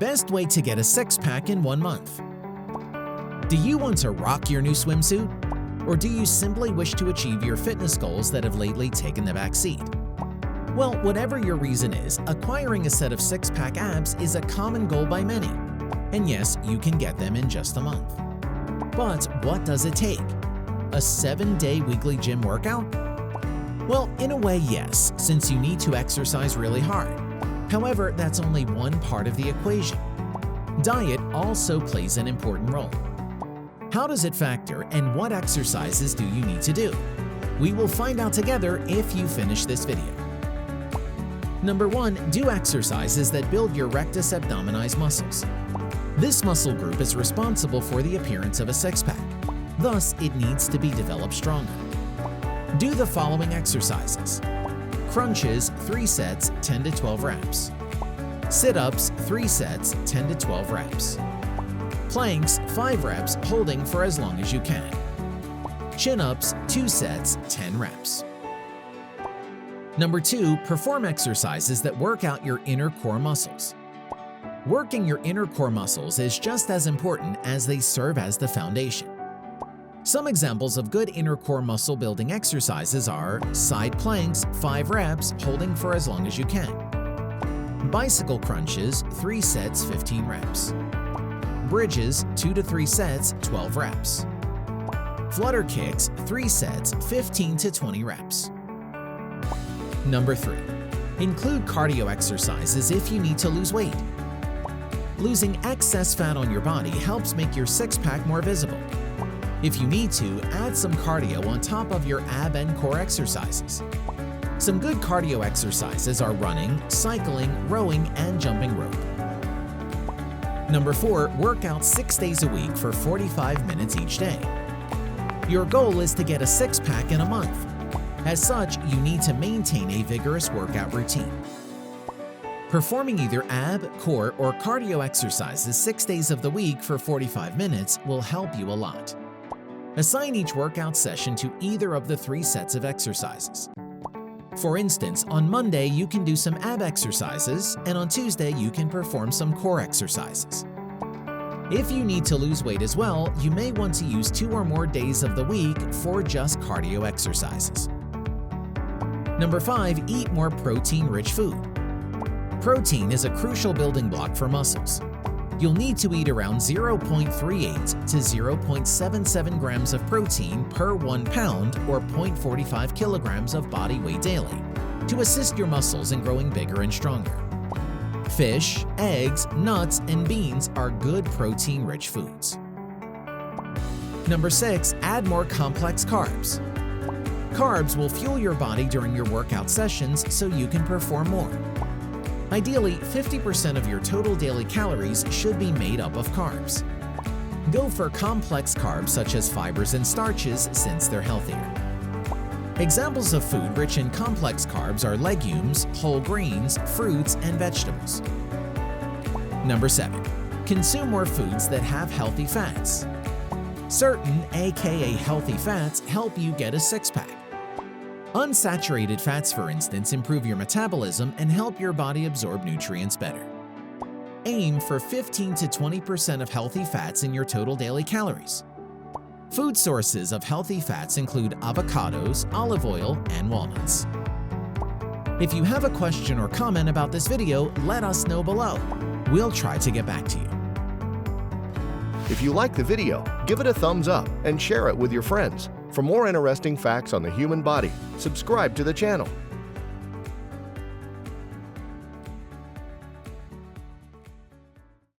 Best way to get a six-pack in 1 month. Do you want to rock your new swimsuit? Or do you simply wish to achieve your fitness goals that have lately taken the back seat? Well, whatever your reason is, acquiring a set of six-pack abs is a common goal by many. And yes, you can get them in just a month. But what does it take? A 7-day weekly gym workout? Well, in a way, yes, since you need to exercise really hard. However, that's only one part of the equation. Diet also plays an important role. How does it factor, and what exercises do you need to do? We will find out together if you finish this video. Number 1. Do exercises that build your rectus abdominis muscles. This muscle group is responsible for the appearance of a six-pack. Thus, it needs to be developed stronger. Do the following exercises. Crunches, 3 sets, 10 to 12 reps. Sit-ups, 3 sets, 10 to 12 reps. Planks, 5 reps, holding for as long as you can. Chin-ups, 2 sets, 10 reps. Number 2. Perform exercises that work out your inner core muscles. Working your inner core muscles is just as important as they serve as the foundation. Some examples of good inner core muscle building exercises are side planks, 5 reps, holding for as long as you can. Bicycle crunches, 3 sets, 15 reps. Bridges, 2 to 3 sets, 12 reps. Flutter kicks, 3 sets, 15 to 20 reps. Number 3. Include cardio exercises if you need to lose weight. Losing excess fat on your body helps make your six-pack more visible. If you need to, add some cardio on top of your ab and core exercises. Some good cardio exercises are running, cycling, rowing, and jumping rope. Number 4. Work out 6 days a week for 45 minutes each day. Your goal is to get a six-pack in a month. As such, you need to maintain a vigorous workout routine. Performing either ab, core, or cardio exercises 6 days of the week for 45 minutes will help you a lot. Assign each workout session to either of the 3 sets of exercises. For instance, on Monday you can do some ab exercises, and on Tuesday you can perform some core exercises. If you need to lose weight as well, you may want to use 2 or more days of the week for just cardio exercises. Number 5. Eat more protein-rich food. Protein is a crucial building block for muscles. You'll need to eat around 0.38 to 0.77 grams of protein per 1 pound or 0.45 kilograms of body weight daily to assist your muscles in growing bigger and stronger. Fish, eggs, nuts, and beans are good protein-rich foods. Number 6. Add more complex carbs. Carbs will fuel your body during your workout sessions so you can perform more. Ideally, 50% of your total daily calories should be made up of carbs. Go for complex carbs such as fibers and starches since they're healthier. Examples of food rich in complex carbs are legumes, whole grains, fruits, and vegetables. Number 7. Consume more foods that have healthy fats. Certain, aka healthy fats, help you get a six-pack. Unsaturated fats, for instance, improve your metabolism and help your body absorb nutrients better. Aim for 15 to 20% of healthy fats in your total daily calories. Food sources of healthy fats include avocados, olive oil, and walnuts. If you have a question or comment about this video, let us know below. We'll try to get back to you. If you like the video, give it a thumbs up and share it with your friends. For more interesting facts on the human body, subscribe to the channel.